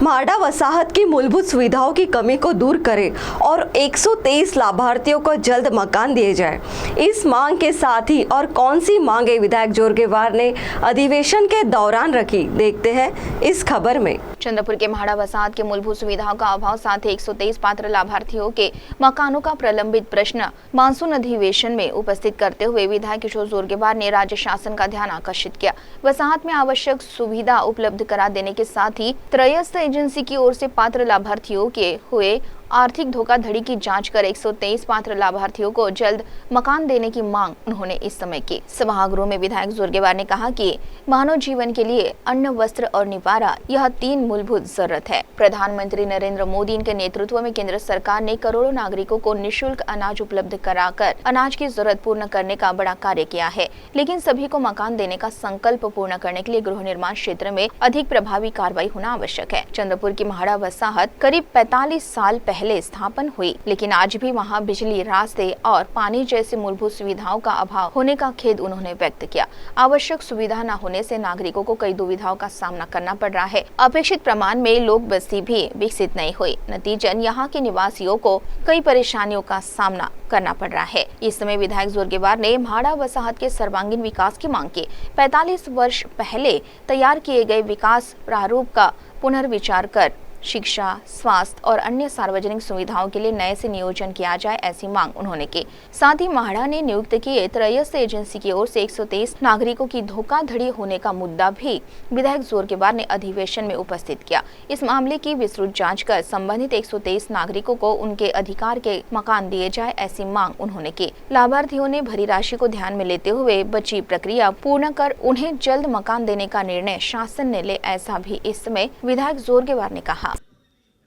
म्हाडा वसाहत की मूलभूत सुविधाओं की कमी को दूर करे और 123 लाभार्थियों को जल्द मकान दिए जाए। इस मांग के साथ ही और कौन सी मांगे विधायक जोरगेवार ने अधिवेशन के दौरान रखी, देखते हैं इस खबर में। चंद्रपुर के म्हाडा वसाहत के मूलभूत सुविधाओं का अभाव साथ ही 123 पात्र लाभार्थियों के मकानों का प्रलंबित प्रश्न मानसून अधिवेशन में उपस्थित करते हुए विधायक किशोर जोरगेवार ने राज्य शासन का ध्यान आकर्षित किया। वसाहत में आवश्यक सुविधा उपलब्ध करा देने के साथ ही त्रयस्थ एजेंसी की ओर से पात्र लाभार्थियों के हुए आर्थिक धोखाधड़ी की जांच कर 123 पात्र लाभार्थियों को जल्द मकान देने की मांग उन्होंने इस समय की। सभागृह में विधायक जोरगेवार ने कहा कि मानव जीवन के लिए अन्न, वस्त्र और निवारा यह 3 मूलभूत जरूरत है। प्रधानमंत्री नरेंद्र मोदी के नेतृत्व में केंद्र सरकार ने करोड़ों नागरिकों को निःशुल्क अनाज उपलब्ध कराकर अनाज की जरूरत पूर्ण करने का बड़ा कार्य किया है, लेकिन सभी को मकान देने का संकल्प पूर्ण करने के लिए गृह निर्माण क्षेत्र में अधिक प्रभावी कार्रवाई होना आवश्यक है। चंद्रपुर की म्हाडा वसाहत करीब 45 साल पहले स्थापन हुई, लेकिन आज भी वहां बिजली, रास्ते और पानी जैसी मूलभूत सुविधाओं का अभाव होने का खेद उन्होंने व्यक्त किया। आवश्यक सुविधा न होने से नागरिकों को कई दुविधाओं का सामना करना पड़ रहा है। अपेक्षित प्रमाण में लोक बस्ती भी विकसित नहीं हुई, नतीजन यहाँ के निवासियों को कई परेशानियों का सामना करना पड़ रहा है। इस समय विधायक जोरगेवार ने म्हाडा वसाहत के सर्वांगीण विकास की मांग की। 45 वर्ष पहले तैयार किए गए विकास प्रारूप का पुनर्विचार कर शिक्षा, स्वास्थ्य और अन्य सार्वजनिक सुविधाओं के लिए नए से नियोजन किया जाए, ऐसी मांग उन्होंने की। साथ ही म्हाडा ने नियुक्त किए त्रयस्थ एजेंसी की ओर से 123 नागरिकों की धोखाधड़ी होने का मुद्दा भी विधायक जोरगेवार ने अधिवेशन में उपस्थित किया। इस मामले की विस्तृत जांच कर संबंधित 123 नागरिकों को उनके अधिकार के मकान दिए जाए, ऐसी मांग उन्होंने की। लाभार्थियों ने भरी राशि को ध्यान में लेते हुए बची प्रक्रिया पूर्ण कर उन्हें जल्द मकान देने का निर्णय शासन ने ले, ऐसा भी इस समय विधायक जोरगेवार ने कहा।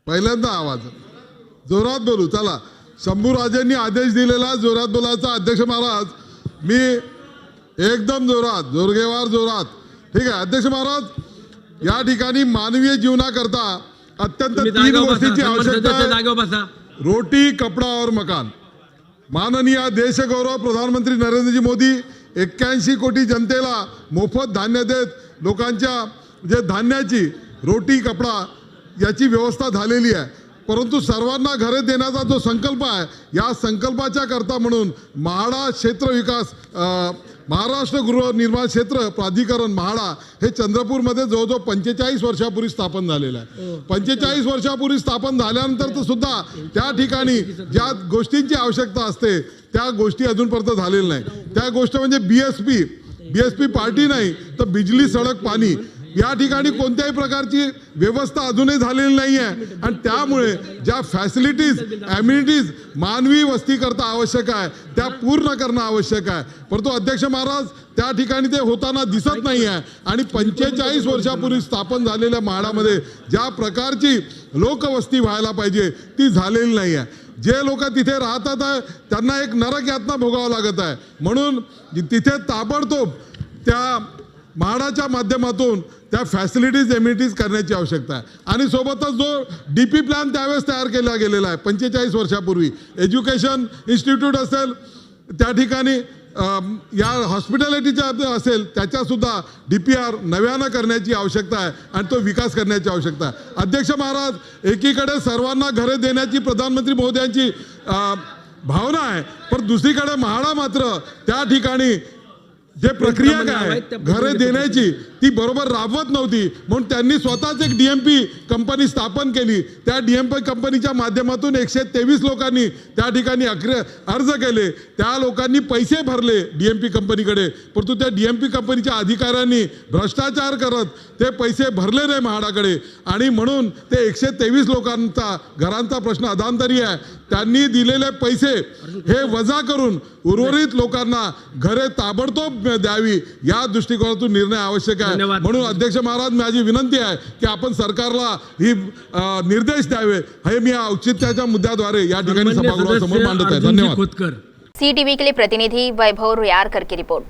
पहिल्यांदा आवाज जोरात बोलू, चला शंभूराजेंनी आदेश दिलेला जोरात बोलायचा। अध्यक्ष महाराज, मी एकदम जोरात, जोरगेवार जोरात, ठीक आहे। अध्यक्ष महाराज, या ठिकाणी मानवीय जीवनाकरता अत्यंत 3 गोष्टींची आवश्यकता आहे: रोटी, कपडा और मकान। माननीय देशगौरव प्रधानमंत्री नरेंद्रजी मोदी 81 कोटी जनतेला मोफत धान्य देत लोकांच्या जे धान्याची रोटी, कपडा याची व्यवस्था झालेली आहे, परंतु सर्वांना घरे देण्याचा जो संकल्प आहे, या संकल्पाच्या करता म्हणून म्हाडा क्षेत्र विकास महाराष्ट्र गृहनिर्माण क्षेत्र प्राधिकरण म्हाडा हे चंद्रपूरमध्ये जवळजवळ 45 वर्षापूर्वी स्थापन झालेलं आहे। 45 वर्षापूर्वी स्थापन झाल्यानंतर तर सुद्धा त्या ठिकाणी ज्या गोष्टींची आवश्यकता असते त्या गोष्टी अजूनपर्यंत झालेल्या नाही। त्या गोष्ट म्हणजे बीएसपी पार्टी नाही तर बिजली, सडक, पाणी या ठिकाणी कोणत्याही प्रकारची व्यवस्था अजूनही झालेली नाही आहे आणि त्यामुळे ज्या फॅसिलिटीज, ॲम्युनिटीज मानवी वस्ती करता आवश्यक आहे त्या पूर्ण करणं आवश्यक आहे, परंतु अध्यक्ष महाराज त्या ठिकाणी ते होताना दिसत नाही आहे। आणि 45 वर्षापूर्वी स्थापन झालेल्या म्हाडामध्ये ज्या प्रकारची लोकवस्ती व्हायला पाहिजे ती झालेली नाही आहे। जे लोक तिथे राहतात आहे त्यांना एक नरक यातना भोगावं लागत आहे, म्हणून तिथे ताबडतोब त्या म्हाडाच्या माध्यमातून त्या फॅसिलिटीज, एम्युनिटीज करण्याची आवश्यकता आहे। आणि सोबतच जो डीपी प्लॅन त्यावेळेस तयार केला गेलेला आहे 45 वर्षापूर्वी, एज्युकेशन इन्स्टिट्यूट असेल, त्या ठिकाणी या हॉस्पिटॅलिटीच्या असेल, त्याच्यासुद्धा DPR नव्यानं करण्याची आवश्यकता आहे आणि तो विकास करण्याची आवश्यकता आहे। अध्यक्ष महाराज, एकीकडे सर्वांना घरे देण्याची प्रधानमंत्री महोदयांची भावना आहे, पण दुसरीकडे म्हाडा मात्र त्या ठिकाणी जे प्रक्रिया काय घरे देण्याची ती बरोबर राबवत नव्हती, म्हणून त्यांनी स्वतःच एक DMP कंपनी स्थापन केली। त्या DMP कंपनीच्या माध्यमातून 123 लोकांनी त्या ठिकाणी अर्ज केले, त्या लोकांनी पैसे भरले DMP कंपनीकडे, परंतु त्या DMP कंपनीच्या अधिकाऱ्यांनी भ्रष्टाचार करत ते पैसे भरले नाही म्हाडाकडे आणि म्हणून ते 123 लोकांचा घरांचा प्रश्न अधांतरी आहे। त्यांनी दिलेले पैसे हे वजा करून उर्वरित लोकांना घरे ताबडतोब द्यावी या दृष्टिकोनातून निर्णय आवश्यक आहे। म्हणून अध्यक्ष महाराज, माझी विनंती आहे की आपण सरकारला ही निर्देश द्यावे, हे मी औचित्याच्या मुद्द्याद्वारे या ठिकाणी सभागृहासमोर मांडत आहे। धन्यवाद। CTV के लिए प्रतिनिधि वैभव रुयारकर की रिपोर्ट।